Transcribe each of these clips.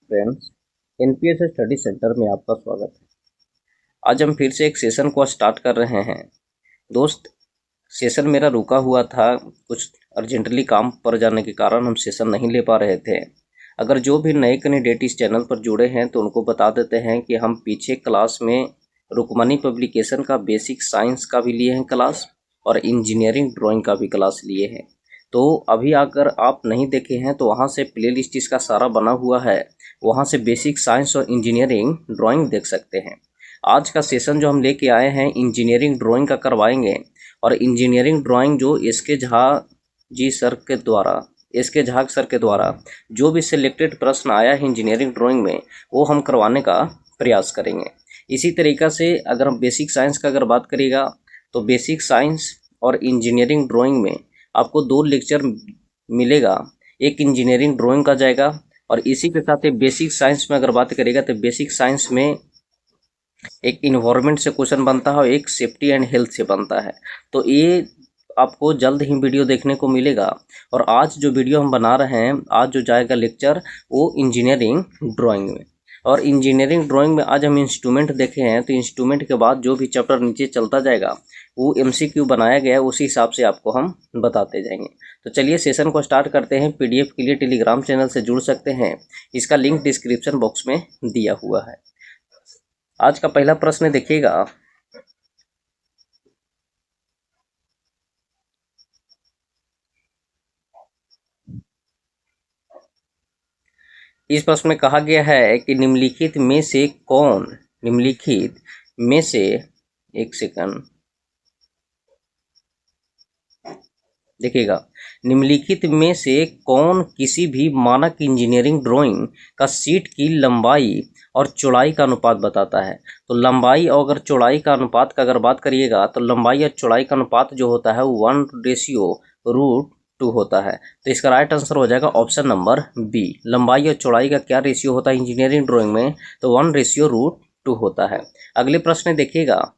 Friends, NPS study centre में आपका स्वागत है। आज हम फिर से एक सेशन को स्टार्ट कर रहे हैं। दोस्त, सेशन मेरा रुका हुआ था, कुछ अर्जेंटली काम पड़ जाने के कारण हम सेशन नहीं ले पा रहे थे। अगर जो भी नए कैंडिडेट इस चैनल पर जुड़े हैं तो उनको बता देते हैं कि हम पीछे क्लास में रुकमनी पब्लिकेशन का बेसिक साइंस का भी लिए हैं क्लास और इंजीनियरिंग ड्राइंग का भी क्लास लिए हैं। तो अभी अगर आप नहीं देखे हैं तो वहाँ से प्लेलिस्ट इसका सारा बना हुआ है, वहाँ से बेसिक साइंस और इंजीनियरिंग ड्राइंग देख सकते हैं। आज का सेशन जो हम लेके आए हैं इंजीनियरिंग ड्राइंग का करवाएंगे और इंजीनियरिंग ड्राइंग जो एस के झा सर के द्वारा जो भी सिलेक्टेड प्रश्न आया है इंजीनियरिंग ड्राइंग में वो हम करवाने का प्रयास करेंगे। इसी तरीक़ा से अगर हम बेसिक साइंस का अगर बात करिएगा तो बेसिक साइंस और इंजीनियरिंग ड्राइंग में आपको 2 लेक्चर मिलेगा, एक इंजीनियरिंग ड्राइंग का जाएगा और इसी के साथ बेसिक साइंस में अगर बात करेगा तो बेसिक साइंस में एक इन्वायरमेंट से क्वेश्चन बनता है और एक सेफ्टी एंड हेल्थ से बनता है। तो ये आपको जल्द ही वीडियो देखने को मिलेगा। और आज जो वीडियो हम बना रहे हैं, आज जो जाएगा लेक्चर वो इंजीनियरिंग ड्राइंग में। और इंजीनियरिंग ड्राइंग में आज हम इंस्ट्रूमेंट देखे हैं, तो इंस्ट्रूमेंट के बाद जो भी चैप्टर नीचे चलता जाएगा वो एमसीक्यू बनाया गया है, उसी हिसाब से आपको हम बताते जाएंगे। तो चलिए सेशन को स्टार्ट करते हैं। पीडीएफ के लिए टेलीग्राम चैनल से जुड़ सकते हैं, इसका लिंक डिस्क्रिप्शन बॉक्स में दिया हुआ है। आज का पहला प्रश्न देखिएगा। इस प्रश्न में कहा गया है कि निम्नलिखित में से एक सेकंड देखिएगा, निम्नलिखित में से कौन किसी भी मानक इंजीनियरिंग ड्राइंग का शीट की लंबाई और चौड़ाई का अनुपात बताता है। तो लंबाई और अगर चौड़ाई का अनुपात का अगर बात करिएगा तो लंबाई और चौड़ाई का अनुपात जो होता है वो 1:√2 होता है। तो इसका राइट आंसर हो जाएगा ऑप्शन नंबर बी। लंबाई और चौड़ाई का क्या रेशियो होता है इंजीनियरिंग ड्राइंग में? तो 1:√2 होता है। अगले प्रश्न देखिएगा।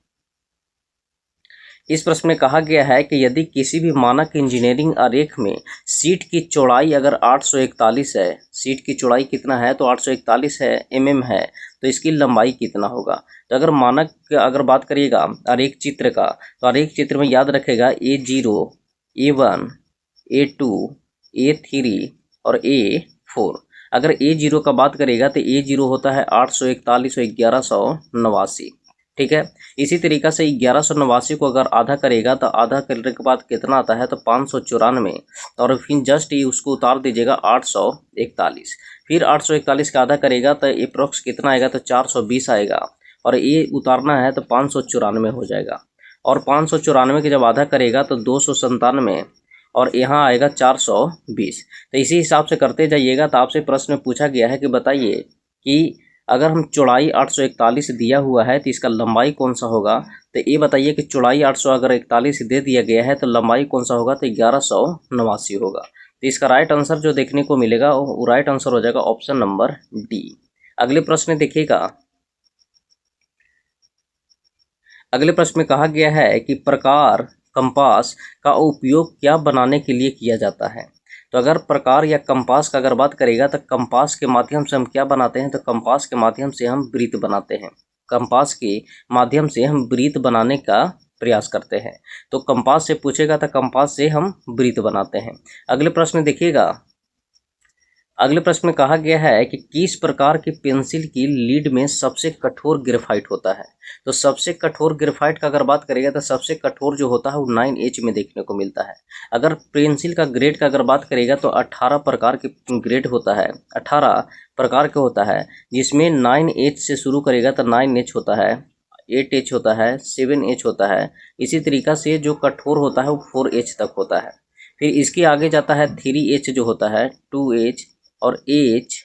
इस प्रश्न में कहा गया है कि यदि किसी भी मानक इंजीनियरिंग आरेख में शीट की चौड़ाई अगर 841 है, शीट की चौड़ाई कितना है तो 841 है mm है, तो इसकी लंबाई कितना होगा? तो अगर मानक अगर बात करिएगा आरेख चित्र का, तो आरेख चित्र में याद रखेगा A0, A1, A2, A3 और A4। अगर A0 का बात करेगा तो A0 होता है 841 और 1189, ठीक है। इसी तरीक़ा से 1189 को अगर आधा करेगा तो आधा करने के बाद कितना आता है तो 594, और फिर जस्ट ये उसको उतार दीजिएगा 841। फिर 841 का आधा करेगा तो अप्रोक्स कितना आएगा तो 420 आएगा, और ये उतारना है तो 594 हो जाएगा। और 594 के जब आधा करेगा तो 297 और यहाँ आएगा 420। तो इसी हिसाब से करते जाइएगा। तो आपसे प्रश्न में पूछा गया है कि बताइए कि अगर हम चौड़ाई 841 दिया हुआ है तो इसका लंबाई कौन सा होगा? तो ये बताइए कि चौड़ाई 841 दे दिया गया है तो लंबाई कौन सा होगा? तो 1189 होगा। तो इसका राइट आंसर जो देखने को मिलेगा वो राइट आंसर हो जाएगा ऑप्शन नंबर डी। अगले प्रश्न देखिएगा। अगले प्रश्न में कहा गया है कि प्रकार कंपास का उपयोग क्या बनाने के लिए किया जाता है? तो अगर प्रकार या कंपास का अगर बात करेगा तो कंपास के माध्यम से हम क्या बनाते हैं? तो कंपास के माध्यम से हम वृत्त बनाते हैं। कंपास के माध्यम से हम वृत्त बनाने का प्रयास करते हैं। तो कंपास से पूछेगा तो कंपास से हम वृत्त बनाते हैं। अगले प्रश्न देखिएगा। अगले प्रश्न में कहा गया है कि किस प्रकार की पेंसिल की लीड में सबसे कठोर ग्रेफाइट होता है? तो सबसे कठोर ग्रेफाइट का अगर बात करेगा तो सबसे कठोर जो होता है वो 9H में देखने को मिलता है। अगर पेंसिल का ग्रेड का अगर बात करेगा तो 18 प्रकार के ग्रेड होता है, 18 प्रकार के होता है, जिसमें 9H से शुरू करेगा तो 9H होता है, 8H होता है, 7H होता है। इसी तरीक़ा से जो कठोर होता है वो 4H तक होता है। फिर इसके आगे जाता है 3H जो होता है, 2H और H,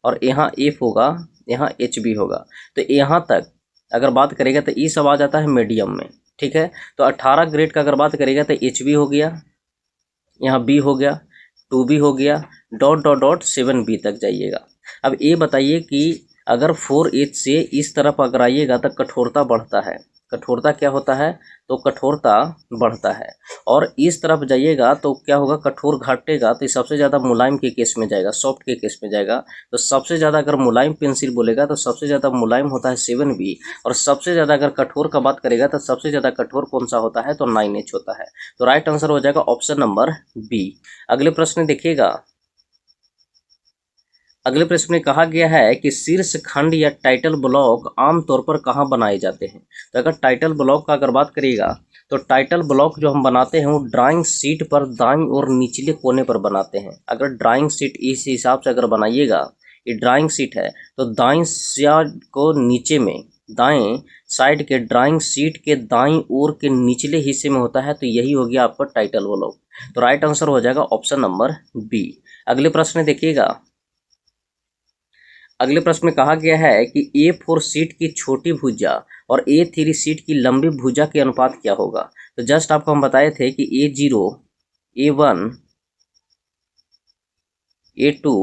और यहाँ F होगा, यहाँ H भी होगा। तो यहाँ तक अगर बात करेगा तो ये सब आ जाता है मीडियम में, ठीक है। तो 18 ग्रेड का अगर बात करेगा तो H भी हो गया, यहाँ B हो गया, 2B हो गया, डॉट डॉट डॉट 7B तक जाइएगा। अब ये बताइए कि अगर 4H से इस तरफ अगर आइएगा तो कठोरता बढ़ता है, कठोरता क्या होता है, तो कठोरता बढ़ता है। और इस तरफ जाइएगा तो क्या होगा, कठोर घटेगा तो सबसे ज़्यादा मुलायम के केस में जाएगा, सॉफ्ट के केस में जाएगा। तो सबसे ज़्यादा अगर मुलायम पेंसिल बोलेगा तो सबसे ज़्यादा मुलायम होता है 7B, और सबसे ज़्यादा अगर कठोर का बात करेगा तो सबसे ज़्यादा कठोर कौन सा होता है, तो 9H होता है। तो राइट आंसर हो जाएगा ऑप्शन नंबर बी। अगले प्रश्न देखिएगा। अगले प्रश्न में कहा गया है कि शीर्ष खंड या टाइटल ब्लॉक आमतौर पर कहाँ बनाए जाते हैं। तो अगर टाइटल ब्लॉक का अगर बात करिएगा तो टाइटल ब्लॉक जो हम बनाते हैं वो ड्राइंग शीट पर दाईं और निचले कोने पर बनाते हैं। अगर ड्राइंग शीट इस हिसाब से अगर बनाइएगा, ये ड्राइंग शीट है तो दाईं साइड को नीचे में, दाएं साइड के ड्राइंग शीट के दाईं ओर के निचले हिस्से में होता है, तो यही हो गया आपका टाइटल ब्लॉक। तो राइट आंसर हो जाएगा ऑप्शन नंबर बी। अगले प्रश्न देखिएगा। अगले प्रश्न में कहा गया है कि A4 शीट की छोटी भुजा और A3 शीट की लंबी भुजा के अनुपात क्या होगा। तो जस्ट आपको हम बताए थे कि A0, A1, A2,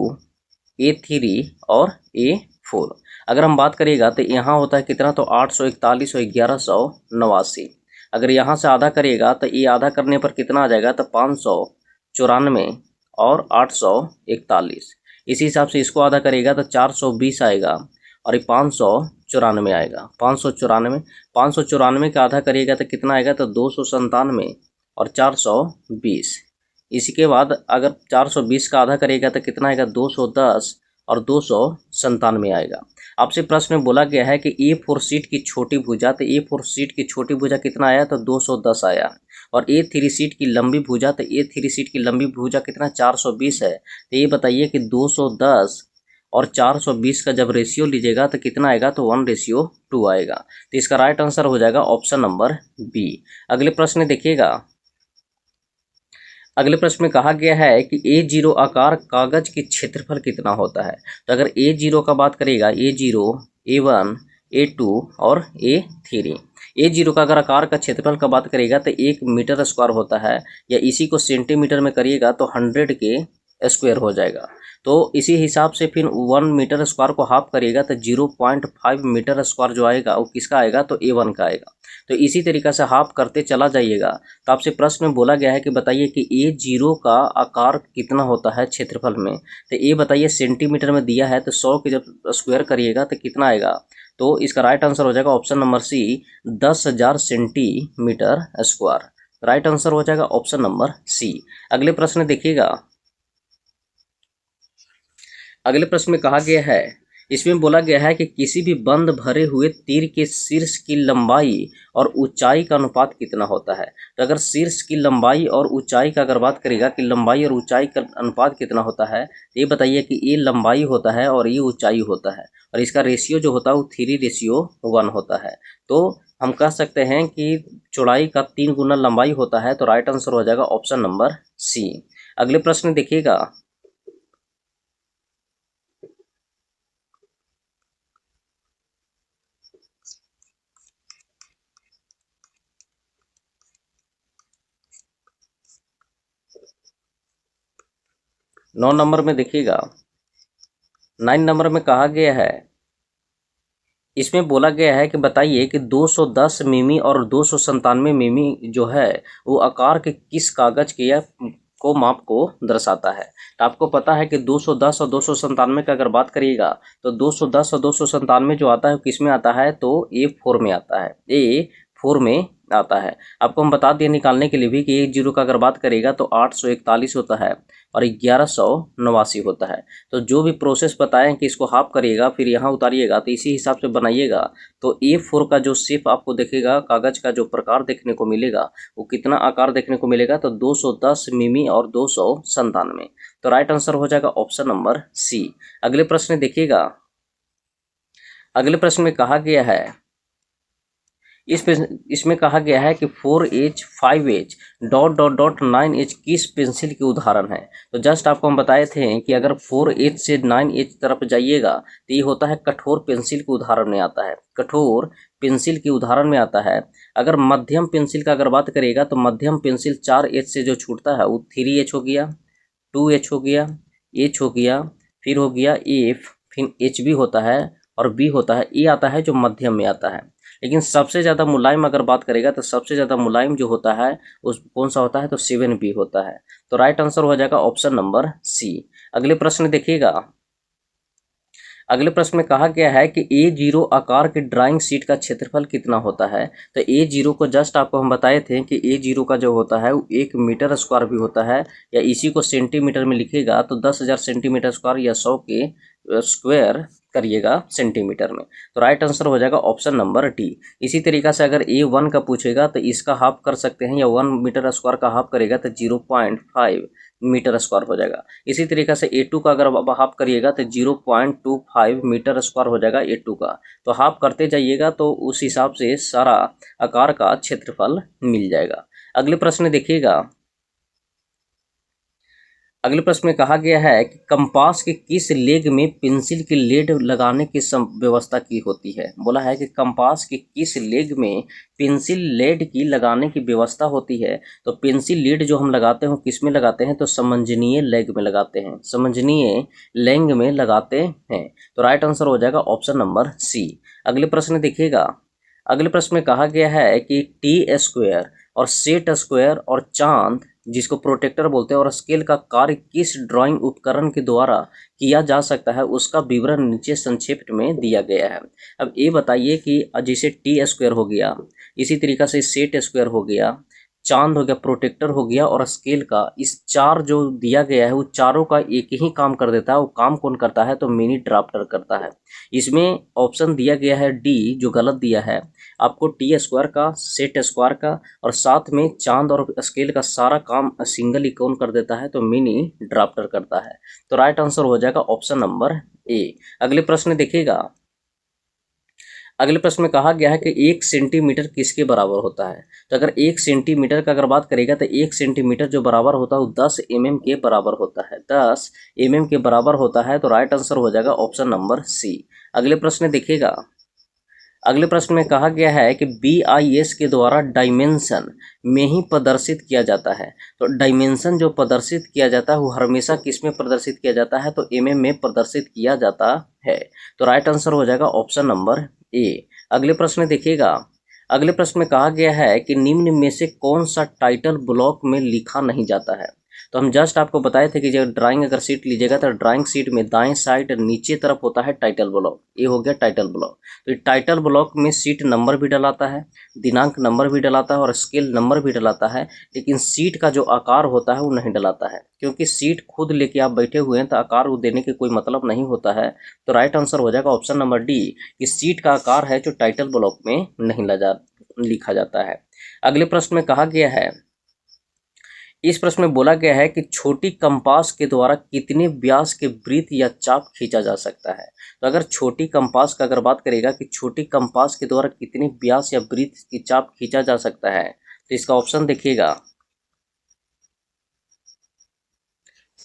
A3 और A4। अगर हम बात करिएगा तो यहाँ होता है कितना, तो 841 और 1189। अगर यहाँ से आधा करिएगा तो ये आधा करने पर कितना आ जाएगा, तो 594 और 841। इसी हिसाब से इसको आधा करेगा तो 420 आएगा और ये 594 आएगा। 594 का आधा करिएगा तो कितना आएगा, तो 297 और 420। इसके बाद अगर 420 का आधा करेगा तो कितना आएगा, 210 और 297 आएगा। आपसे प्रश्न में बोला गया है कि A4 शीट की छोटी भुजा, तो A4 शीट की छोटी भुजा कितना आया, तो 210 आया। और A3 शीट की लंबी भुजा, तो A3 शीट की लंबी भुजा कितना, 420 है। तो ये बताइए कि 210 और 420 का जब रेशियो लीजिएगा तो कितना आएगा, तो 1:2 आएगा। तो इसका राइट आंसर हो जाएगा ऑप्शन नंबर बी। अगले प्रश्न देखिएगा। अगले प्रश्न में कहा गया है कि A0 आकार कागज के क्षेत्रफल कितना होता है। तो अगर A0 का बात करेगा, A0, A1, A2 और A3। A0 का अगर आकार का क्षेत्रफल का बात करेगा तो 1 मीटर स्क्वायर होता है, या इसी को सेंटीमीटर में करिएगा तो 100 के स्क्वायर हो जाएगा। तो इसी हिसाब से फिर 1 मीटर स्क्वायर को हाफ करिएगा तो 0.5 मीटर स्क्वायर जो आएगा वो किसका आएगा, तो A1 का आएगा। तो इसी तरीक़ा से हाफ करते चला जाइएगा। तो आपसे प्रश्न में बोला गया है कि बताइए कि A0 का आकार कितना होता है क्षेत्रफल में। तो ये बताइए सेंटीमीटर में दिया है, तो 100 के जब स्क्वायर करिएगा तो कितना आएगा, तो इसका राइट आंसर हो जाएगा option number C, 10,000 centimetre square. Right answer हो जाएगा ऑप्शन नंबर सी। अगले प्रश्न देखिएगा। अगले प्रश्न में कहा गया है, इसमें बोला गया है कि किसी भी बंद भरे हुए तीर के शीर्ष की लंबाई और ऊंचाई का अनुपात कितना होता है। तो अगर शीर्ष की लंबाई और ऊंचाई का अगर बात करेगा कि लंबाई और ऊंचाई का अनुपात कितना होता है, तो ये बताइए कि ये लंबाई होता है और ये ऊंचाई होता है, और इसका रेशियो जो होता है वो 3:1 होता है। तो हम कह सकते हैं कि चौड़ाई का 3 गुना लंबाई होता है। तो राइट आंसर हो जाएगा ऑप्शन नंबर सी। अगले प्रश्न देखिएगा। 9 नंबर में देखिएगा। 9 नंबर में कहा गया है, इसमें बोला गया है कि बताइए कि 210 मिमी और 297 मिमी जो है वो आकार के किस कागज के या को माप को दर्शाता है। तो आपको पता है कि 210 और 297 का अगर बात करिएगा तो 210 और 297 जो आता है किस में आता है, तो A4 में आता है, A4 में आता है। आपको हम बता दिए निकालने के लिए भी कि A0 का अगर बात करेगा तो 841 होता है और 1189 होता है। तो जो भी प्रोसेस बताएं कि इसको हाफ करिएगा फिर यहाँ उतारिएगा तो इसी हिसाब से बनाइएगा। तो A4 का जो शेप आपको देखेगा, कागज का जो प्रकार देखने को मिलेगा वो कितना आकार देखने को मिलेगा, तो 210 मिमी और 297। तो राइट आंसर हो जाएगा ऑप्शन नंबर सी। अगले प्रश्न देखिएगा। अगले प्रश्न में कहा गया है, इसमें कहा गया है कि 4H 5H dot dot dot 9H किस पेंसिल के उदाहरण है। तो जस्ट आपको हम बताए थे कि अगर 4H से 9H तरफ जाइएगा तो ये होता है कठोर पेंसिल के उदाहरण में आता है, कठोर पेंसिल के उदाहरण में आता है। अगर मध्यम पेंसिल का अगर बात करिएगा तो मध्यम पेंसिल 4H से जो छूटता है वो 3H हो गया, 2H हो गया, H हो गया, फिर हो गया F, फिर HB होता है और B होता है। ये आता है जो मध्यम में आता है। लेकिन सबसे ज़्यादा मुलायम अगर बात करेगा तो सबसे ज़्यादा मुलायम जो होता है उस कौन सा होता है, तो 7B होता है। तो राइट आंसर हो जाएगा ऑप्शन नंबर सी। अगले प्रश्न देखिएगा। अगले प्रश्न में कहा गया है कि A0 आकार की ड्राइंग शीट का क्षेत्रफल कितना होता है। तो A0 को जस्ट आपको हम बताए थे कि A0 का जो होता है वो 1 मीटर स्क्वायर भी होता है, या इसी को सेंटीमीटर में लिखेगा तो 10,000 सेंटीमीटर स्क्वायर या 100 के स्क्वायर करिएगा सेंटीमीटर में। तो राइट आंसर हो जाएगा ऑप्शन नंबर डी। इसी तरीका से अगर A1 का पूछेगा तो इसका हाफ कर सकते हैं, या 1 मीटर स्क्वायर का हाफ करेगा तो 0.5 मीटर स्क्वायर हो जाएगा। इसी तरीके से A2 का अगर हाफ करिएगा तो 0.25 मीटर स्क्वायर हो जाएगा A2 का। तो हाफ करते जाइएगा तो उस हिसाब से सारा आकार का क्षेत्रफल मिल जाएगा। अगले प्रश्न देखिएगा। अगले प्रश्न में कहा गया है कि कंपास के किस लेग में पेंसिल की लेड लगाने की व्यवस्था की होती है। बोला है कि कंपास के किस लेग में पेंसिल लेड की लगाने की व्यवस्था होती है। तो पेंसिल लेड जो हम लगाते हैं किस में लगाते हैं, तो समंजनीय लेग में लगाते हैं, समंजनीय लेग में लगाते हैं। तो राइट आंसर हो जाएगा ऑप्शन नंबर सी। अगले प्रश्न देखिएगा। अगले प्रश्न में कहा गया है कि T² और सेट स्क्वायर और चांद जिसको प्रोटेक्टर बोलते हैं और स्केल का कार्य किस ड्राइंग उपकरण के द्वारा किया जा सकता है, उसका विवरण नीचे संक्षेप में दिया गया है। अब ये बताइए कि जैसे T² हो गया, इसी तरीक़ा से सेट स्क्वायर हो गया, चांद हो गया, प्रोटेक्टर हो गया और स्केल का, इस चार जो दिया गया है वो चारों का एक ही काम कर देता है। वो काम कौन करता है, तो मिनी ड्राफ्टर करता है। इसमें ऑप्शन दिया गया है डी जो गलत दिया है आपको, T² का, सेट स्क्वायर का और साथ में चांद और स्केल का सारा काम सिंगल ही कौन कर देता है, तो मिनी ड्राफ्टर करता है। तो राइट आंसर हो जाएगा ऑप्शन नंबर ए। अगले प्रश्न देखिएगा। अगले प्रश्न में कहा गया है कि 1 सेंटीमीटर किसके बराबर होता है। तो अगर 1 सेंटीमीटर का अगर बात करेगा तो 1 सेंटीमीटर जो बराबर होता है वो 10 mm के बराबर होता है, 10 mm के बराबर होता है। तो राइट आंसर हो जाएगा ऑप्शन नंबर सी। अगले प्रश्न देखिएगा। अगले प्रश्न में कहा गया है कि BIS के द्वारा डायमेंशन में ही प्रदर्शित किया जाता है। तो डायमेंशन जो प्रदर्शित किया जाता है वो हमेशा किस में प्रदर्शित किया जाता है, तो MM में प्रदर्शित किया जाता है। तो राइट आंसर हो जाएगा ऑप्शन नंबर ए। अगले प्रश्न देखिएगा। अगले प्रश्न में कहा गया है कि निम्न में से कौन सा टाइटल ब्लॉक में लिखा नहीं जाता है। तो हम जस्ट आपको बताए थे कि जब ड्राइंग अगर शीट लीजिएगा तो ड्राइंग शीट में दाएं साइड नीचे तरफ होता है टाइटल ब्लॉक, ये हो गया टाइटल ब्लॉक। तो टाइटल ब्लॉक में सीट नंबर भी डलाता है, दिनांक नंबर भी डलाता है और स्केल नंबर भी डलाता है, लेकिन सीट का जो आकार होता है वो नहीं डलाता है, क्योंकि सीट खुद लेके आप बैठे हुए हैं तो आकार देने के कोई मतलब नहीं होता है। तो राइट आंसर हो जाएगा ऑप्शन नंबर डी कि सीट का आकार है जो टाइटल ब्लॉक में नहीं लिखा जाता है। अगले प्रश्न में कहा गया है, इस प्रश्न में बोला गया है कि छोटी कंपास के द्वारा कितने व्यास के वृत्त या चाप खींचा जा सकता है। तो अगर छोटी कंपास का अगर बात करेगा कि छोटी कंपास के द्वारा कितने व्यास या वृत्त की चाप खींचा जा सकता है, तो इसका ऑप्शन देखिएगा।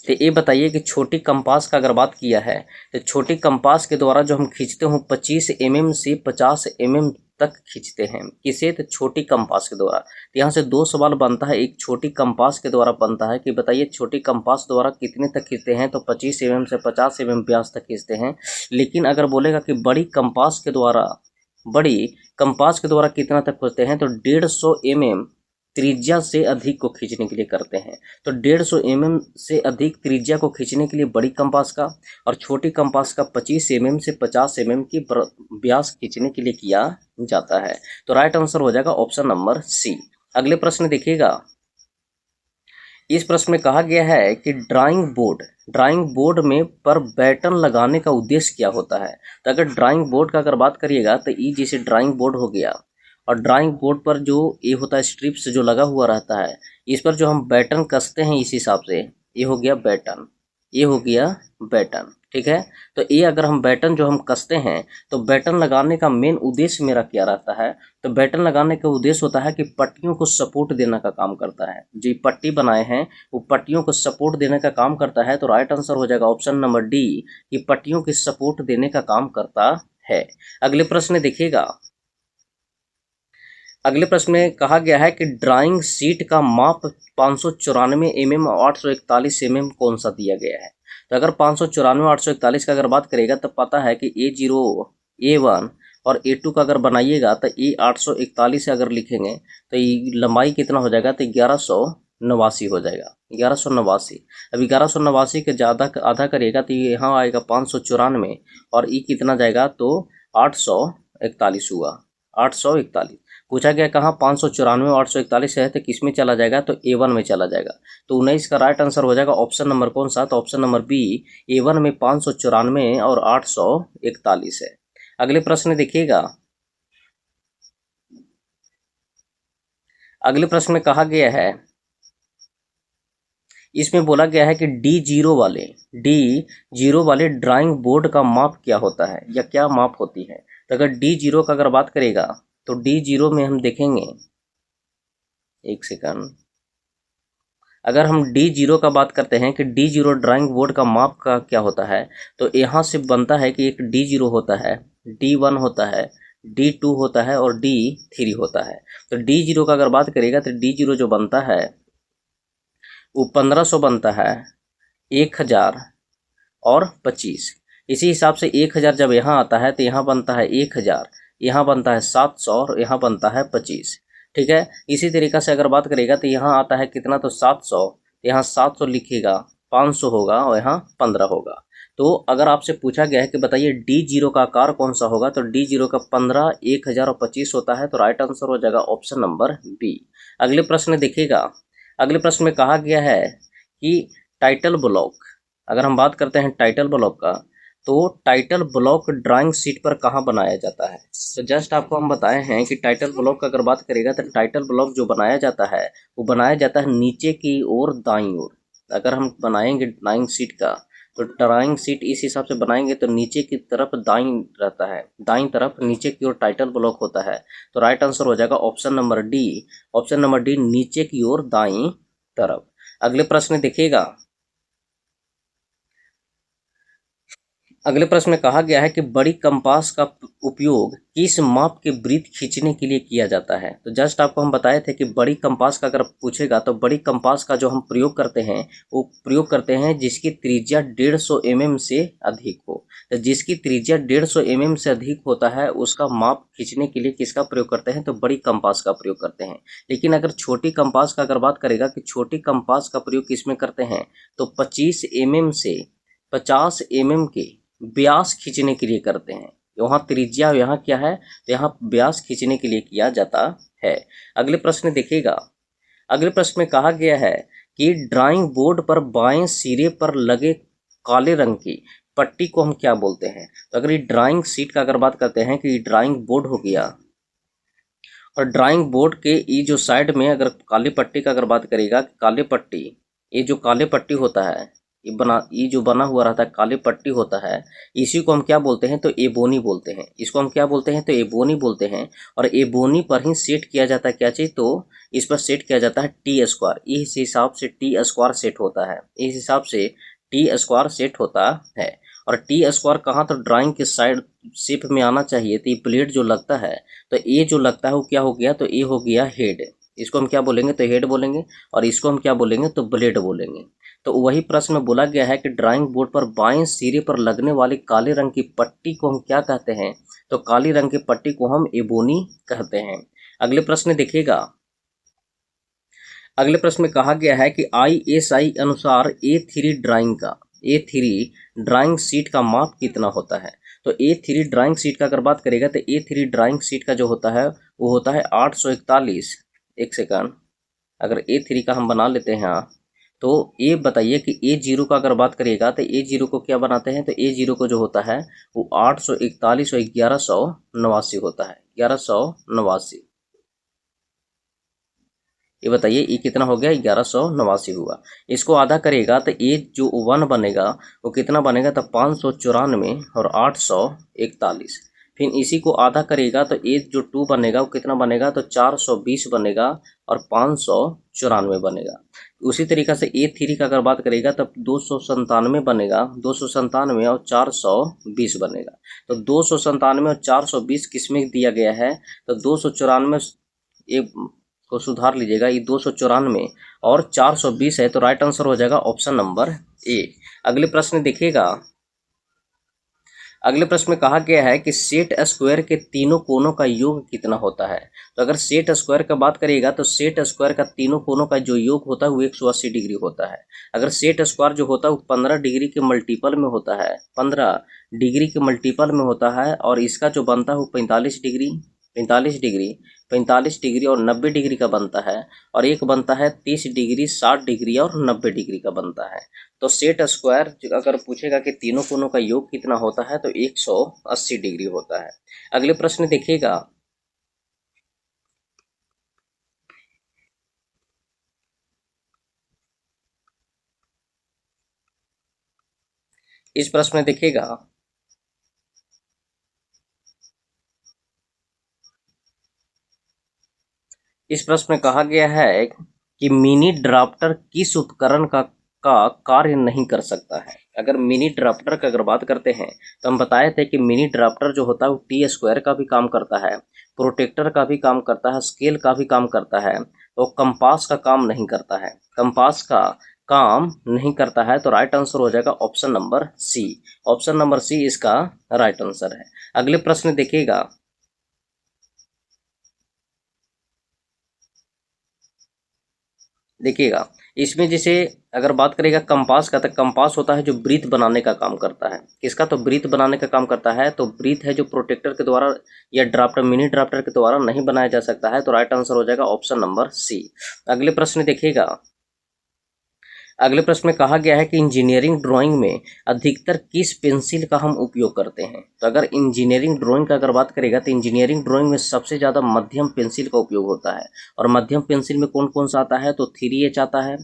तो ये बताइए कि छोटी कंपास का अगर बात किया है तो छोटी कंपास के द्वारा जो हम खींचते हैं 25 mm से 50 mm तक खींचते हैं। किसे, तो छोटी कंपास के द्वारा। तो यहाँ से दो सवाल बनता है, एक छोटी कंपास के द्वारा बनता है कि बताइए छोटी कंपास द्वारा कितने तक खींचते हैं, तो 25 mm से 50 mm व्यास तक खींचते हैं। लेकिन अगर बोलेगा कि बड़ी कंपास के द्वारा कितना तक खींचते हैं, तो 150 mm त्रिज्या से अधिक को खींचने के लिए करते हैं। तो 150 mm से अधिक त्रिज्या को खींचने के लिए बड़ी कंपास का और छोटी कंपास का 25 mm से 50 mm की व्यास खींचने के लिए किया जाता है। तो राइट आंसर हो जाएगा ऑप्शन नंबर सी। अगले प्रश्न देखिएगा। इस प्रश्न में कहा गया है कि ड्राइंग बोर्ड में पर बैटन लगाने का उद्देश्य क्या होता है। तो अगर ड्राइंग बोर्ड का अगर बात करिएगा तो ये जैसे ड्राइंग बोर्ड हो गया और ड्राइंग बोर्ड पर जो ये होता है स्ट्रिप्स जो लगा हुआ रहता है, इस पर जो हम बैटन कसते हैं इस हिसाब से, ये हो गया बैटन, ये हो गया बैटन, ठीक है। तो ये अगर हम बैटन जो हम कसते हैं तो बैटन लगाने का मेन उद्देश्य मेरा क्या रहता है, तो बैटन लगाने का उद्देश्य होता है कि पट्टियों को सपोर्ट देने का काम करता है। जो पट्टी बनाए हैं वो पट्टियों को सपोर्ट देने का काम करता है। तो राइट आंसर हो जाएगा ऑप्शन नंबर डी कि पट्टियों की सपोर्ट देने का काम करता है। अगले प्रश्न देखिएगा। अगले प्रश्न में कहा गया है कि ड्राइंग शीट का माप 594 mm और 841 mm कौन सा दिया गया है। तो अगर 594 841 का अगर बात करेगा तो पता है कि A0 A1 और A2 का अगर बनाइएगा तो ये 841 से अगर लिखेंगे तो ये लंबाई कितना हो जाएगा, तो 1189 हो जाएगा, 1189। अब 1189 के ज़्यादा आधा करिएगा तो ये यहाँ आएगा 594, और ये कितना जाएगा तो 841 हुआ, 841। पूछा गया कहाँ 594 और 841 है, तो किस में चला जाएगा, तो A1 में चला जाएगा। तो 19 का राइट आंसर हो जाएगा ऑप्शन नंबर कौन सा, तो ऑप्शन नंबर बी, A1 में 594 और 841 है। अगले प्रश्न देखिएगा, अगले प्रश्न में कहा गया है, इसमें बोला गया है कि डी जीरो वाले ड्राइंग बोर्ड का माप क्या होता है या क्या माप होती है। तो अगर D0 का अगर बात करेगा तो D0 में हम देखेंगे, एक सेकंड, अगर हम D0 का बात करते हैं कि D0 ड्राइंग बोर्ड का माप का क्या होता है, तो यहाँ से बनता है कि एक D0 होता है, D1 होता है, D2 होता है और D3 होता है। तो D0 का अगर बात करेगा तो D0 जो बनता है वो 1500 बनता है, 1000 और 25। इसी हिसाब से 1000 जब यहाँ आता है तो यहाँ बनता है 1000, यहाँ बनता है 700 और यहाँ बनता है 25। ठीक है, इसी तरीक़ा से अगर बात करेगा तो यहाँ आता है कितना, तो 700, यहाँ 700 लिखिएगा, 500 होगा और यहाँ 15 होगा। तो अगर आपसे पूछा गया है कि बताइए D0 का आकार कौन सा होगा, तो D0 का 15, 1000 और 25 होता है, तो राइट आंसर हो जाएगा ऑप्शन नंबर बी। अगले प्रश्न देखिएगा, अगले प्रश्न में कहा गया है कि टाइटल ब्लॉक, अगर हम बात करते हैं टाइटल ब्लॉक का, तो टाइटल ब्लॉक ड्राइंग शीट पर कहाँ बनाया जाता है। तो जस्ट आपको हम बताए हैं कि टाइटल ब्लॉक का अगर बात करेगा तो टाइटल ब्लॉक जो बनाया जाता है वो बनाया जाता है नीचे की ओर दाईं ओर। अगर हम बनाएंगे ड्राइंग शीट का, तो ड्राइंग शीट इस हिसाब से बनाएंगे तो नीचे की तरफ दाईं रहता है, दाईं तरफ नीचे की ओर टाइटल ब्लॉक होता है। तो राइट आंसर हो जाएगा option number D, option number D, नीचे की ओर दाईं तरफ। अगले प्रश्न देखिएगा, अगले प्रश्न में कहा गया है कि बड़ी कंपास का उपयोग किस माप के वृत्त खींचने के लिए किया जाता है। तो जस्ट आपको हम बताए थे कि बड़ी कंपास का अगर पूछेगा तो बड़ी कंपास का जो हम प्रयोग करते हैं वो प्रयोग करते हैं जिसकी त्रिज्या 150 mm से अधिक हो। तो जिसकी त्रिज्या 150 mm से अधिक होता है उसका माप खींचने के लिए किसका प्रयोग करते हैं, तो बड़ी कंपास का प्रयोग करते हैं। लेकिन अगर छोटी कंपास का अगर बात करेगा कि छोटी कंपास का प्रयोग किस में करते हैं, तो 25 mm से 50 mm के व्यास खींचने के लिए करते हैं। वहाँ त्रिज्या यहाँ क्या है, तो यहाँ व्यास खींचने के लिए किया जाता है। अगले प्रश्न देखिएगा, अगले प्रश्न में कहा गया है कि ड्राइंग बोर्ड पर बाएं सिरे पर लगे काले रंग की पट्टी को हम क्या बोलते हैं। तो अगर ये ड्राइंग शीट का अगर बात करते हैं कि ड्राइंग बोर्ड हो गया, और ड्राइंग बोर्ड के ये जो साइड में अगर काली पट्टी का अगर बात करेगा, काले पट्टी, ये जो काले पट्टी होता है, ये जो बना हुआ रहता है काली पट्टी होता है, इसी को हम क्या बोलते हैं, तो एबोनी बोलते हैं। इसको हम क्या बोलते हैं, तो एबोनी बोलते हैं। और एबोनी पर ही सेट किया जाता है क्या चीज़, तो इस पर सेट किया जाता है टी स्क्वायर। इस हिसाब से टी स्क्वायर सेट होता है, इस हिसाब से टी स्क्वायर सेट होता है। और टी स्क्वायर कहाँ, तो ड्राइंग के साइड शेप में आना चाहिए। तो ये प्लेट जो लगता है, तो ये जो लगता है वो क्या हो गया, तो ये हो गया हेड। इसको हम क्या बोलेंगे, तो हेड बोलेंगे। और इसको हम क्या बोलेंगे, तो ब्लेड बोलेंगे। तो वही प्रश्न में बोला गया है कि ड्राइंग बोर्ड पर बाएं सिरे पर लगने वाली काले रंग की पट्टी को हम क्या कहते हैं, तो काली रंग की पट्टी को हम एबोनी कहते हैं। अगले प्रश्न देखिएगा, अगले प्रश्न में कहा गया है कि ISI अनुसार A3 ड्राइंग शीट का माप कितना होता है। तो A3 ड्राइंग शीट का अगर बात करेगा तो A3 ड्राइंग शीट का जो होता है वो होता है 841। एक सेकंड, अगर A3 का हम बना लेते हैं यहाँ, तो ये बताइए कि A0 का अगर बात करिएगा तो A0 को क्या बनाते हैं, तो A0 को जो होता है वो 841 और 1189 होता है, 1189। ये बताइए ये कितना हो गया, 1189 हुआ। इसको आधा करेगा तो ये जो 1 बनेगा वो कितना बनेगा, तो 594 और 841। फिर इसी को आधा करेगा तो ये जो 2 बनेगा वो कितना बनेगा, तो 420 बनेगा और 594 बनेगा। उसी तरीक़ा से A3 का अगर बात करेगा तब 297 बनेगा, 297 और 420 बनेगा। तो 297 और 420 किस में दिया गया है, तो 294 एक को सुधार लीजिएगा, ये 294 और 420 है। तो राइट आंसर हो जाएगा ऑप्शन नंबर ए। अगले प्रश्न देखिएगा, अगले प्रश्न में कहा गया है कि सेट स्क्वायर के तीनों कोनों का योग कितना होता है। तो अगर सेट स्क्वायर का बात करिएगा तो सेट स्क्वायर का तीनों कोनों का जो योग होता है वो 180 डिग्री होता है। अगर सेट स्क्वायर जो होता है वो 15 डिग्री के मल्टीपल में होता है, 15 डिग्री के मल्टीपल में होता है, और इसका जो बनता है वो 45 डिग्री, 45 डिग्री, 45 डिग्री और 90 डिग्री का बनता है, और एक बनता है 30 डिग्री, 60 डिग्री और 90 डिग्री का बनता है। तो सेट स्क्वायर अगर पूछेगा कि तीनों कोनों का योग कितना होता है तो 180 डिग्री होता है। अगले प्रश्न देखिएगा, इस प्रश्न में देखिएगा, इस प्रश्न में कहा गया है कि मिनी ड्राफ्टर किस उपकरण का कार्य नहीं कर सकता है। अगर मिनी ड्राफ्टर का अगर बात करते हैं तो हम बताए थे कि मिनी ड्राफ्टर जो होता है वो टी स्क्वायर का भी काम करता है, प्रोटेक्टर का भी काम करता है, स्केल का भी काम करता है, तो कंपास का काम नहीं करता है, कंपास का काम नहीं करता है। तो राइट आंसर हो जाएगा option number C, option number C इसका राइट आंसर है। अगले प्रश्न देखिएगा, देखिएगा इसमें जैसे अगर बात करेगा कंपास का, तो कंपास होता है जो ब्रीथ बनाने का काम करता है। किसका? तो ब्रीथ बनाने का काम करता है। तो ब्रीथ है जो प्रोटेक्टर के द्वारा या ड्राफ्टर, मिनी ड्राफ्टर के द्वारा नहीं बनाया जा सकता है। तो राइट आंसर हो जाएगा ऑप्शन नंबर सी। अगले प्रश्न देखिएगा, अगले प्रश्न में कहा गया है कि इंजीनियरिंग ड्राइंग में अधिकतर किस पेंसिल का हम उपयोग करते हैं। तो अगर इंजीनियरिंग ड्राइंग का अगर बात करेगा तो इंजीनियरिंग ड्राइंग में सबसे ज़्यादा मध्यम पेंसिल का उपयोग होता है। और मध्यम पेंसिल में कौन कौन सा आता है? तो 3H आता है,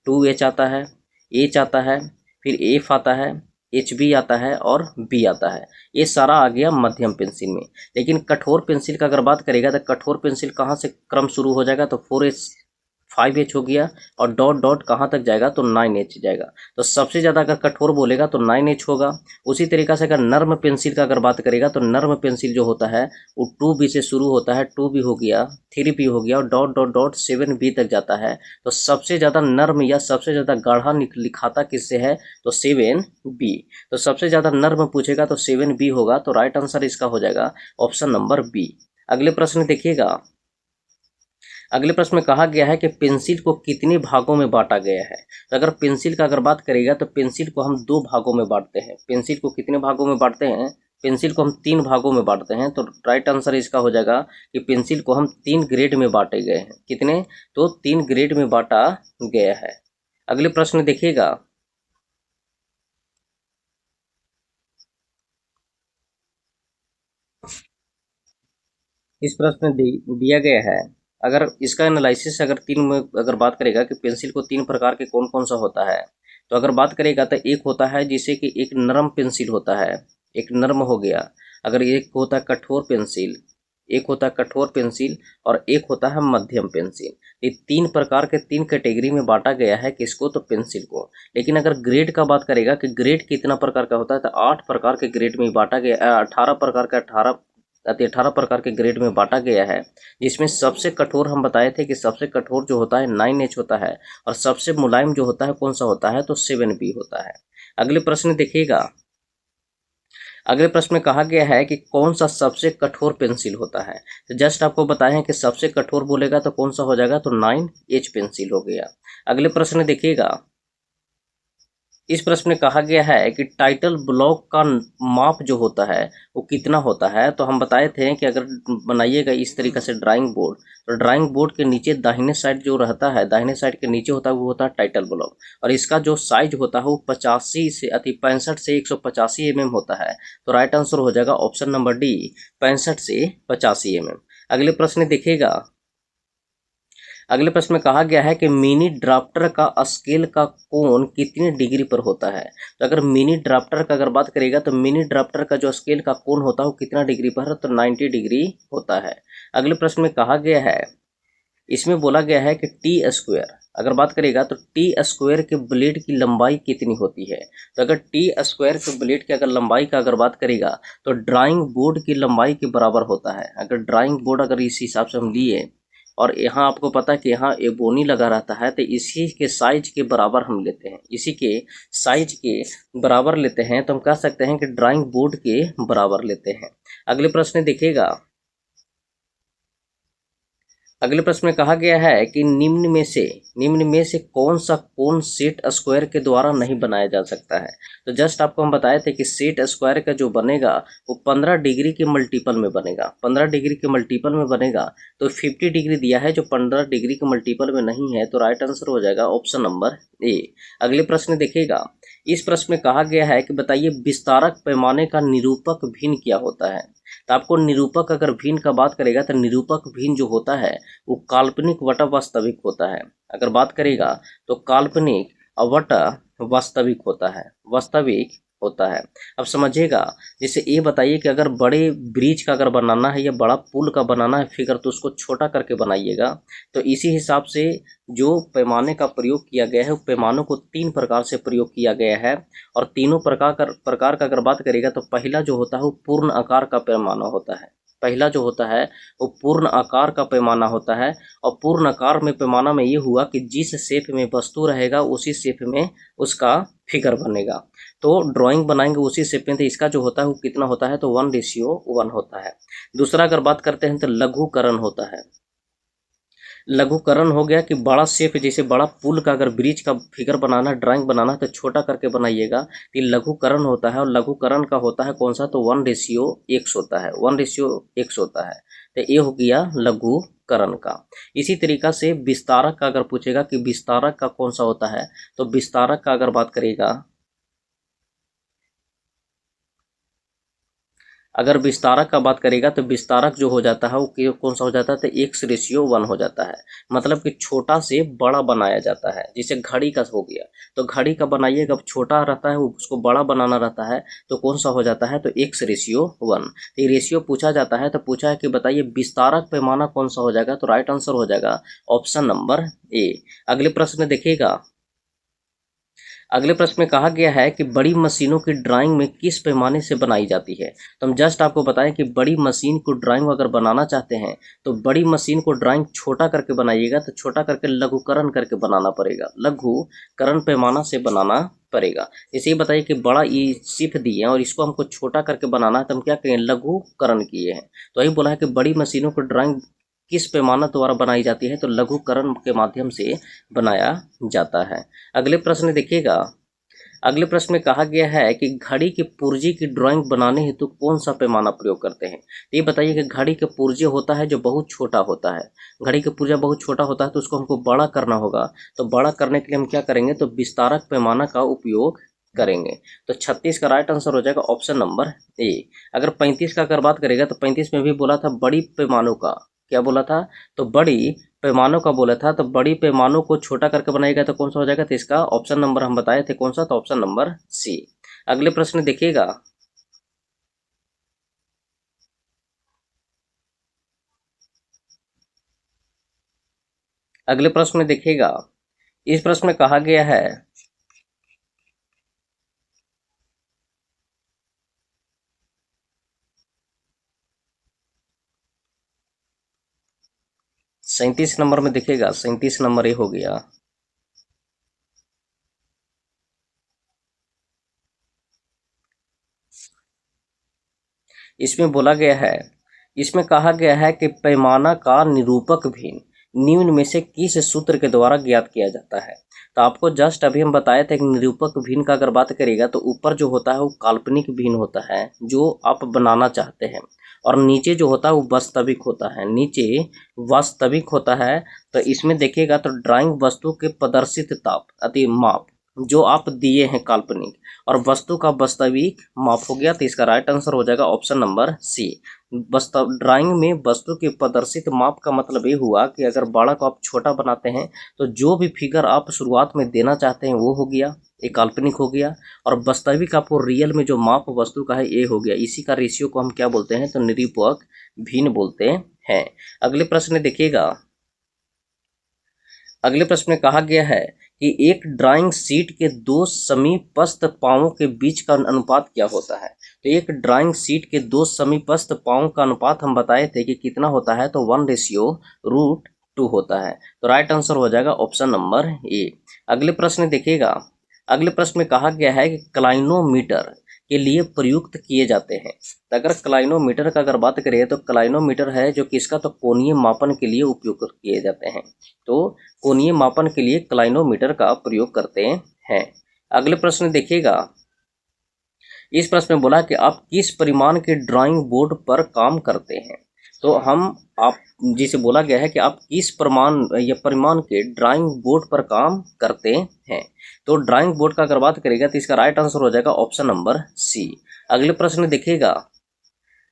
2H आता है, H आता है, फिर F आता है, HB आता है और B आता है। ये सारा आ गया मध्यम पेंसिल में। लेकिन कठोर पेंसिल का अगर बात करेगा तो कठोर पेंसिल कहाँ से क्रम शुरू हो जाएगा? तो 4H 5H हो गया, और डॉट डॉट कहाँ तक जाएगा? तो 9H जाएगा। तो सबसे ज़्यादा अगर कठोर बोलेगा तो 9H होगा। उसी तरीक़ा से अगर नर्म पेंसिल का अगर बात करेगा तो नर्म पेंसिल जो होता है वो 2B से शुरू होता है, 2B हो गया, 3B हो गया और डॉट डॉट डॉट 7B तक जाता है। तो सबसे ज़्यादा नर्म या सबसे ज़्यादा गाढ़ा लिखाता किससे है? तो 7B। तो सबसे ज़्यादा नर्म पूछेगा तो 7B होगा। तो राइट आंसर इसका हो जाएगा ऑप्शन नंबर बी। अगले प्रश्न देखिएगा, अगले प्रश्न में कहा गया है कि पेंसिल को कितने भागों में बांटा गया है। तो अगर पेंसिल का अगर बात करेगा तो पेंसिल को हम 2 भागों में बांटते हैं। पेंसिल को कितने भागों में बांटते हैं? पेंसिल को हम 3 भागों में बांटते हैं। तो राइट आंसर इसका हो जाएगा कि पेंसिल को हम 3 ग्रेड में बांटे गए हैं। कितने? तो 3 ग्रेड में बांटा गया है। अगले प्रश्न देखिएगा, इस प्रश्न में दिया गया है, अगर इसका एनालिसिस अगर 3 में अगर बात करेगा कि पेंसिल को 3 प्रकार के कौन कौन सा होता है। तो अगर बात करेगा तो एक होता है जिसे कि एक नरम पेंसिल होता है, एक नर्म हो गया। अगर एक होता है कठोर पेंसिल, एक होता है कठोर पेंसिल और एक होता है मध्यम पेंसिल। ये 3 प्रकार के 3 कैटेगरी में बांटा गया है किसको? तो पेंसिल को। लेकिन अगर ग्रेड का बात करेगा कि ग्रेड कितना प्रकार का होता है तो 8 प्रकार के ग्रेड में बांटा गया, 18 प्रकार का 18 प्रकार के ग्रेड में बांटा गया है। जिसमें सबसे कठोर हम बताए थे कि सबसे कठोर जो होता है 9H होता है, और सबसे मुलायम जो होता है कौन सा होता है? तो 7B होता है। अगले प्रश्न देखिएगा, अगले प्रश्न में कहा गया है कि कौन सा सबसे कठोर पेंसिल होता है। तो जस्ट आपको बताएं कि सबसे कठोर बोलेगा तो कौन सा हो जाएगा? तो 9H पेंसिल हो गया। अगले प्रश्न देखिएगा, इस प्रश्न में कहा गया है कि टाइटल ब्लॉक का माप जो होता है वो कितना होता है। तो हम बताए थे कि अगर बनाइएगा इस तरीके से ड्राइंग बोर्ड, तो ड्राइंग बोर्ड के नीचे दाहिने साइड जो रहता है, दाहिने साइड के नीचे होता है वो होता है टाइटल ब्लॉक, और इसका जो साइज होता है वो 65 से 185 mm होता है। तो राइट आंसर हो जाएगा ऑप्शन नंबर डी, 65 से 85 mm। अगले प्रश्न देखिएगा, अगले प्रश्न में कहा गया है कि मिनी ड्राफ्टर का स्केल का कोण कितनी डिग्री पर होता है। तो अगर मिनी ड्राफ्टर का अगर बात करेगा तो मिनी ड्राफ्टर का जो स्केल का कोण होता है वो कितना डिग्री पर है? तो 90 डिग्री होता है। अगले प्रश्न में कहा गया है, इसमें बोला गया है कि टी स्क्वायर अगर बात करेगा तो टी स्क्वायर के ब्लेड की लंबाई कितनी होती है। तो अगर टी स्क्वायर के ब्लेड की अगर लंबाई का अगर बात करेगा तो ड्राइंग बोर्ड की लंबाई के बराबर होता है। अगर ड्राइंग बोर्ड अगर इस हिसाब से हम लिए और यहाँ आपको पता है कि यहाँ एबोनी लगा रहता है, तो इसी के साइज के बराबर हम लेते हैं, इसी के साइज के बराबर लेते हैं, तो हम कह सकते हैं कि ड्राइंग बोर्ड के बराबर लेते हैं। अगले प्रश्न देखिएगा, अगले प्रश्न में कहा गया है कि निम्न में से कौन सा कोण सेट स्क्वायर के द्वारा नहीं बनाया जा सकता है। तो जस्ट आपको हम बताए थे कि सेट स्क्वायर का जो बनेगा वो 15 डिग्री के मल्टीपल में बनेगा, 15 डिग्री के मल्टीपल में बनेगा। तो 50 डिग्री दिया है जो 15 डिग्री के मल्टीपल में नहीं है, तो राइट आंसर हो जाएगा ऑप्शन नंबर ए। अगले प्रश्न देखिएगा, इस प्रश्न में कहा गया है कि बताइए विस्तारक पैमाने का निरूपक भिन्न क्या होता है। तो आपको निरूपक अगर भिन्न का बात करेगा तो निरूपक भिन्न जो होता है वो काल्पनिक वटा वास्तविक होता है। अगर बात करेगा तो काल्पनिक वटा वास्तविक होता है, वास्तविक होता है। अब समझिएगा, जैसे ये बताइए कि अगर बड़े ब्रिज का अगर बनाना है या बड़ा पुल का बनाना है फिगर, तो उसको छोटा करके बनाइएगा। तो इसी हिसाब से जो पैमाने का प्रयोग किया गया है वो पैमानों को 3 प्रकार से प्रयोग किया गया है, और तीनों प्रकार का अगर बात करेगा तो पहला जो होता है वो पूर्ण आकार का पैमाना होता है, पहला जो होता है वो पूर्ण आकार का पैमाना होता है। और पूर्ण आकार में पैमाना में ये हुआ कि जिस शेप में वस्तु रहेगा उसी शेप में उसका फिगर बनेगा। तो ड्राइंग बनाएंगे उसी शेप में, तो इसका जो होता है वो कितना होता है, तो 1:1 होता है। दूसरा अगर बात करते हैं तो लघुकरण होता है। लघुकरण हो गया कि बड़ा शेप, जैसे बड़ा पुल का अगर ब्रिज का फिगर बनाना, ड्राइंग बनाना तो छोटा करके बनाइएगा, ये लघुकरण होता है। और लघुकरण का होता है कौन सा, तो 1:X होता है, 1:X होता है। तो ये हो गया लघुकरण का। इसी तरीका से विस्तारक का अगर पूछेगा कि विस्तारक का कौन सा होता है, तो विस्तारक का अगर बात करेगा, अगर विस्तारक का बात करेगा तो विस्तारक जो हो जाता है वो कौन सा हो जाता है, तो X:1 हो जाता है। मतलब कि छोटा से बड़ा बनाया जाता है, जैसे घड़ी का हो गया, तो घड़ी का बनाइएगा, अब छोटा रहता है उसको बड़ा बनाना रहता है, तो कौन सा हो जाता है, तो X:1। ये रेशियो पूछा जाता है, तो पूछा है कि बताइए विस्तारक पैमाना कौन सा हो जाएगा, तो राइट आंसर हो जाएगा ऑप्शन नंबर ए। अगले प्रश्न देखिएगा, अगले प्रश्न में कहा गया है कि बड़ी मशीनों की ड्राइंग में किस पैमाने से बनाई जाती है। तो हम जस्ट आपको बताएं कि बड़ी मशीन को ड्राइंग अगर बनाना चाहते हैं तो बड़ी मशीन को ड्राइंग छोटा करके बनाइएगा, तो छोटा करके लघुकरण करके बनाना पड़ेगा, लघुकरण पैमाना से बनाना पड़ेगा। जैसे ये बताइए कि बड़ा ये सिर्फ दिए हैं और इसको हमको छोटा करके बनाना है, तो हम क्या करें, लघुकरण किए हैं। तो वही बोला है कि बड़ी मशीनों को ड्राइंग किस पैमाना द्वारा बनाई जाती है, तो लघुकरण के माध्यम से बनाया जाता है। अगले प्रश्न देखिएगा, अगले प्रश्न में कहा गया है कि घड़ी के पुर्जे की ड्राइंग बनाने हेतु कौन सा पैमाना प्रयोग करते हैं। तो ये बताइए कि घड़ी के पुर्जे होता है जो बहुत छोटा होता है, घड़ी का पुर्जा बहुत छोटा होता है, तो उसको हमको बड़ा करना होगा। तो बड़ा करने के लिए हम क्या करेंगे, तो विस्तारक पैमाना का उपयोग करेंगे। तो 36 का राइट आंसर हो जाएगा ऑप्शन नंबर ए। अगर 35 का अगर बात करेगा तो 35 में भी बोला था बड़ी पैमानों का, क्या बोला था, तो बड़ी पैमानों का बोला था। तो बड़ी पैमानों को छोटा करके बनाएगा तो कौन सा हो जाएगा, तो इसका ऑप्शन नंबर हम बताए थे कौन सा, तो ऑप्शन नंबर सी। अगले प्रश्न देखिएगा, अगले प्रश्न में देखिएगा, इस प्रश्न में कहा गया है 37 नंबर में देखिएगा, 37 नंबर ये हो गया। इसमें बोला गया है, इसमें कहा गया है कि पैमाना का निरूपक भिन्न निम्न में से किस सूत्र के द्वारा ज्ञात किया जाता है। तो आपको जस्ट अभी हम बताए थे कि निरूपक भिन्न का अगर बात करेगा तो ऊपर जो होता है वो काल्पनिक भिन्न होता है जो आप बनाना चाहते हैं, और नीचे जो होता है वो वास्तविक होता है, नीचे वास्तविक होता है। तो इसमें देखिएगा तो ड्राइंग वस्तु के प्रदर्शित ताप अति माप जो आप दिए हैं काल्पनिक, और वस्तु का वास्तविक माप हो गया, तो इसका राइट आंसर हो जाएगा ऑप्शन नंबर सी। ड्राइंग में वस्तु के प्रदर्शित माप का मतलब ये हुआ कि अगर बड़ा को आप छोटा बनाते हैं तो जो भी फिगर आप शुरुआत में देना चाहते हैं वो हो गया, एक काल्पनिक हो गया, और वास्तविक आपको रियल में जो माप वस्तु का है ये हो गया। इसी का रेशियो को हम क्या बोलते हैं, तो निरूपक भिन्न बोलते हैं। अगले प्रश्न देखिएगा, अगले प्रश्न में कहा गया है कि एक ड्राइंग शीट के दो समीपस्थ पांवों के बीच का अनुपात क्या होता है। तो एक ड्राइंग शीट के दो समीपस्थ पांवों का अनुपात हम बताए थे कि कितना होता है, तो 1:√2 2 होता है। तो राइट आंसर हो जाएगा ऑप्शन नंबर ए। अगले प्रश्न देखिएगा, अगले प्रश्न में कहा गया है कि क्लाइनोमीटर के लिए प्रयुक्त किए जाते हैं। तो अगर क्लाइनोमीटर का अगर बात करें तो क्लाइनोमीटर है जो किसका, तो कोणीय मापन के लिए उपयोग किए जाते हैं। तो कोणीय मापन के लिए क्लाइनोमीटर का प्रयोग करते हैं। अगले प्रश्न देखिएगा, इस प्रश्न में बोला कि आप किस परिमाण के ड्राइंग बोर्ड पर काम करते हैं। तो आप जिसे बोला गया है कि आप किस परिमाण के ड्राइंग बोर्ड पर काम करते हैं। तो ड्राइंग बोर्ड का अगर बात करेगा तो इसका राइट आंसर हो जाएगा ऑप्शन नंबर सी। अगले प्रश्न देखिएगा,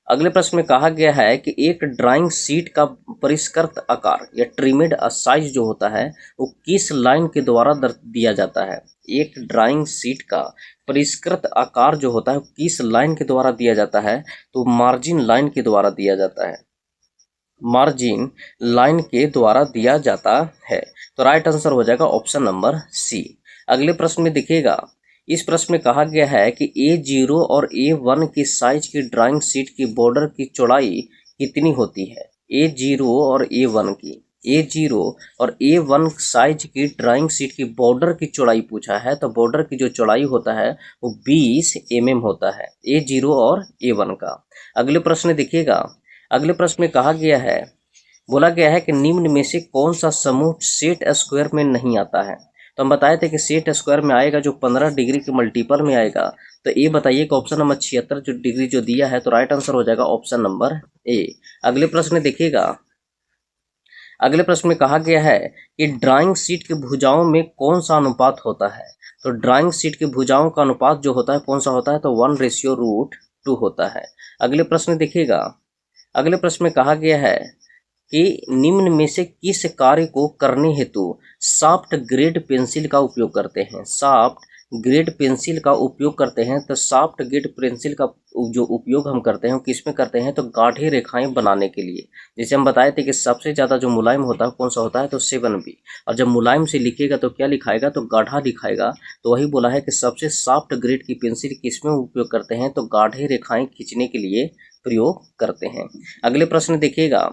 अगले प्रश्न में कहा गया है कि एक ड्राइंग शीट का परिष्कृत आकार या ट्रिमेड साइज जो होता है वो किस लाइन के द्वारा दिया जाता है। एक ड्राइंग शीट का परिष्कृत आकार जो होता है वो किस लाइन के द्वारा दिया जाता है, तो मार्जिन लाइन के द्वारा दिया जाता है। मार्जिन लाइन के द्वारा दिया जाता है। तो राइट आंसर हो जाएगा ऑप्शन नंबर सी। अगले प्रश्न में देखिएगा, इस प्रश्न में कहा गया है कि A0 और A1 की साइज की ड्राइंग शीट की बॉर्डर की चौड़ाई कितनी होती है। A0 और A1 और A1 साइज की ड्राइंग शीट की बॉर्डर की चौड़ाई पूछा है। तो बॉर्डर की जो चौड़ाई होता है वो 20 mm होता है, A0 और A1 का। अगले प्रश्न देखिएगा, अगले प्रश्न में कहा गया है, बोला गया है कि निम्न में से कौन सा समूह सेट स्क्वायर में नहीं आता है। तो हम बताए थे कि सेट स्क्वायर में आएगा जो 15 डिग्री के मल्टीपल में आएगा। तो ये बताइए कि ऑप्शन नंबर 76 जो डिग्री जो दिया है, तो राइट आंसर हो जाएगा ऑप्शन नंबर ए। अगले प्रश्न देखिएगा, अगले प्रश्न में कहा गया है कि ड्राइंग शीट की भुजाओं में कौन सा अनुपात होता है। तो ड्राइंग शीट की भुजाओं का अनुपात जो होता है कौन सा होता है, तो 1:2 होता है। अगले प्रश्न देखिएगा, अगले प्रश्न में कहा गया है कि निम्न में से किस कार्य को करने हेतु सॉफ्ट ग्रेड पेंसिल का उपयोग करते हैं। सॉफ्ट ग्रेड पेंसिल का उपयोग करते हैं। तो सॉफ्ट ग्रेड पेंसिल का जो उपयोग हम करते हैं किस में करते हैं, तो गाढ़ी रेखाएं बनाने के लिए। जैसे हम बताए थे कि सबसे ज़्यादा जो मुलायम होता है कौन सा होता है, तो 7B। और जब मुलायम से लिखेगा तो क्या लिखाएगा, तो गाढ़ा लिखाएगा। तो वही बोला है कि सबसे सॉफ्ट ग्रेड की पेंसिल किस में उपयोग करते हैं, तो गाढ़ी रेखाएं खींचने के लिए प्रयोग करते हैं। अगले प्रश्न देखिएगा,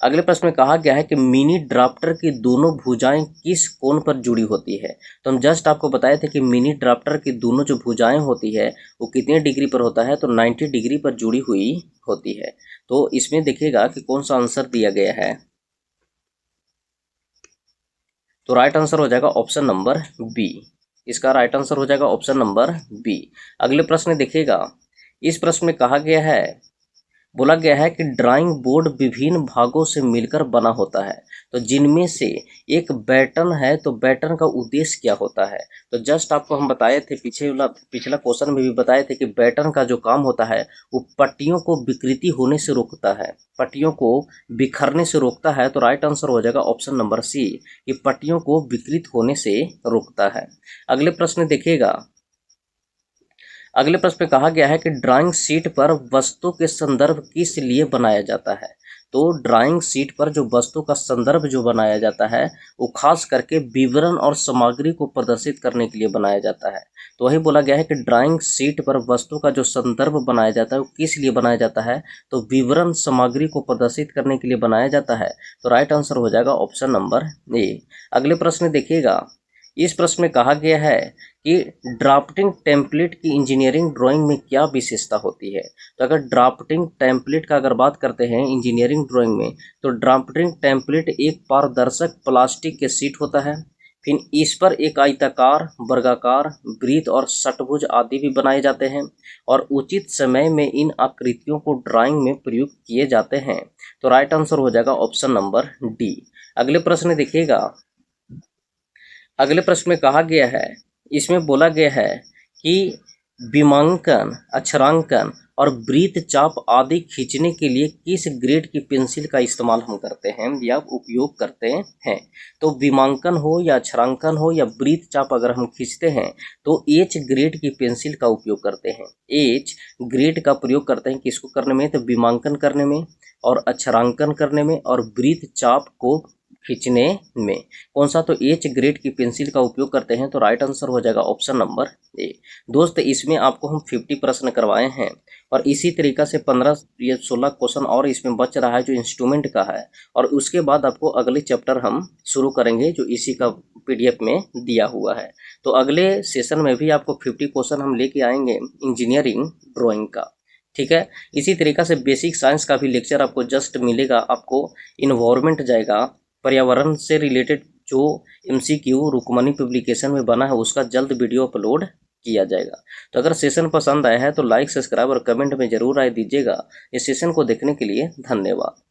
अगले प्रश्न में कहा गया है कि मिनी ड्राफ्टर की दोनों भुजाएं किस कोण पर जुड़ी होती है। तो हम जस्ट आपको बताए थे कि मिनी ड्राफ्टर की दोनों जो भुजाएं होती है वो कितने डिग्री पर होता है, तो 90 डिग्री पर जुड़ी हुई होती है। तो इसमें देखिएगा कि कौन सा आंसर दिया गया है, तो राइट आंसर हो जाएगा ऑप्शन नंबर बी। इसका राइट आंसर हो जाएगा ऑप्शन नंबर बी। अगले प्रश्न देखिएगा, इस प्रश्न में कहा गया है, बोला गया है कि ड्राइंग बोर्ड विभिन्न भागों से मिलकर बना होता है। तो जिनमें से एक बैटन है, तो बैटन का उद्देश्य क्या होता है। तो जस्ट आपको हम बताए थे पिछला क्वेश्चन में भी बताए थे कि बैटन का जो काम होता है वो पट्टियों को विकृति होने से रोकता है, पट्टियों को बिखरने से रोकता है। तो राइट आंसर हो जाएगा ऑप्शन नंबर सी, कि पट्टियों को विकृत होने से रोकता है। अगले प्रश्न देखिएगा, अगले प्रश्न में कहा गया है कि ड्राइंग शीट पर वस्तु के संदर्भ किस लिए बनाया जाता है। तो ड्राइंग शीट पर जो वस्तु का संदर्भ जो बनाया जाता है वो खास करके विवरण और सामग्री को प्रदर्शित करने के लिए बनाया जाता है। तो वही बोला गया है कि ड्राइंग शीट पर वस्तु का जो संदर्भ बनाया जाता है वो किस लिए बनाया जाता है, तो विवरण सामग्री को प्रदर्शित करने के लिए बनाया जाता है। तो राइट आंसर हो जाएगा ऑप्शन नंबर ए। अगले प्रश्न देखिएगा, इस प्रश्न में कहा गया है कि ड्राफ्टिंग टेम्पलेट की इंजीनियरिंग ड्राइंग में क्या विशेषता होती है। तो अगर ड्राफ्टिंग टेम्पलेट का अगर बात करते हैं इंजीनियरिंग ड्राइंग में, तो ड्राफ्टिंग टेम्पलेट एक पारदर्शक प्लास्टिक के शीट होता है। फिर इस पर एक आयताकार, वर्गाकार, वृत्त और षटभुज आदि भी बनाए जाते हैं और उचित समय में इन आकृतियों को ड्राइंग में प्रयुक्त किए जाते हैं। तो राइट आंसर हो जाएगा ऑप्शन नंबर डी। अगले प्रश्न देखिएगा, अगले प्रश्न में कहा गया है, इसमें बोला गया है कि विमांकन, अक्षरांकन और वृत्त चाप आदि खींचने के लिए किस ग्रेड की पेंसिल का इस्तेमाल हम करते हैं या उपयोग करते हैं। तो विमांकन हो या अक्षरांकन हो या वृत्त चाप अगर हम खींचते हैं तो एच ग्रेड की पेंसिल का उपयोग करते हैं। एच ग्रेड का प्रयोग करते हैं किसको करने में, तो विमांकन करने में और अक्षरांकन करने में और वृत्त चाप को खींचने में। कौन सा? तो एच ग्रेड की पेंसिल का उपयोग करते हैं। तो राइट आंसर हो जाएगा ऑप्शन नंबर ए। दोस्त इसमें आपको हम 50 प्रश्न करवाए हैं और इसी तरीका से 15 या 16 क्वेश्चन और इसमें बच रहा है जो इंस्ट्रूमेंट का है, और उसके बाद आपको अगले चैप्टर हम शुरू करेंगे जो इसी का PDF में दिया हुआ है। तो अगले सेशन में भी आपको 50 क्वेश्चन हम लेके आएंगे इंजीनियरिंग ड्राइंग का। ठीक है, इसी तरीका से बेसिक साइंस का भी लेक्चर आपको जस्ट मिलेगा। आपको इन्वायरमेंट जाएगा, पर्यावरण से रिलेटेड जो MCQ रुकमनी पब्लिकेशन में बना है उसका जल्द वीडियो अपलोड किया जाएगा। तो अगर सेशन पसंद आया है तो लाइक, सब्सक्राइब और कमेंट में जरूर राय दीजिएगा। इस सेशन को देखने के लिए धन्यवाद।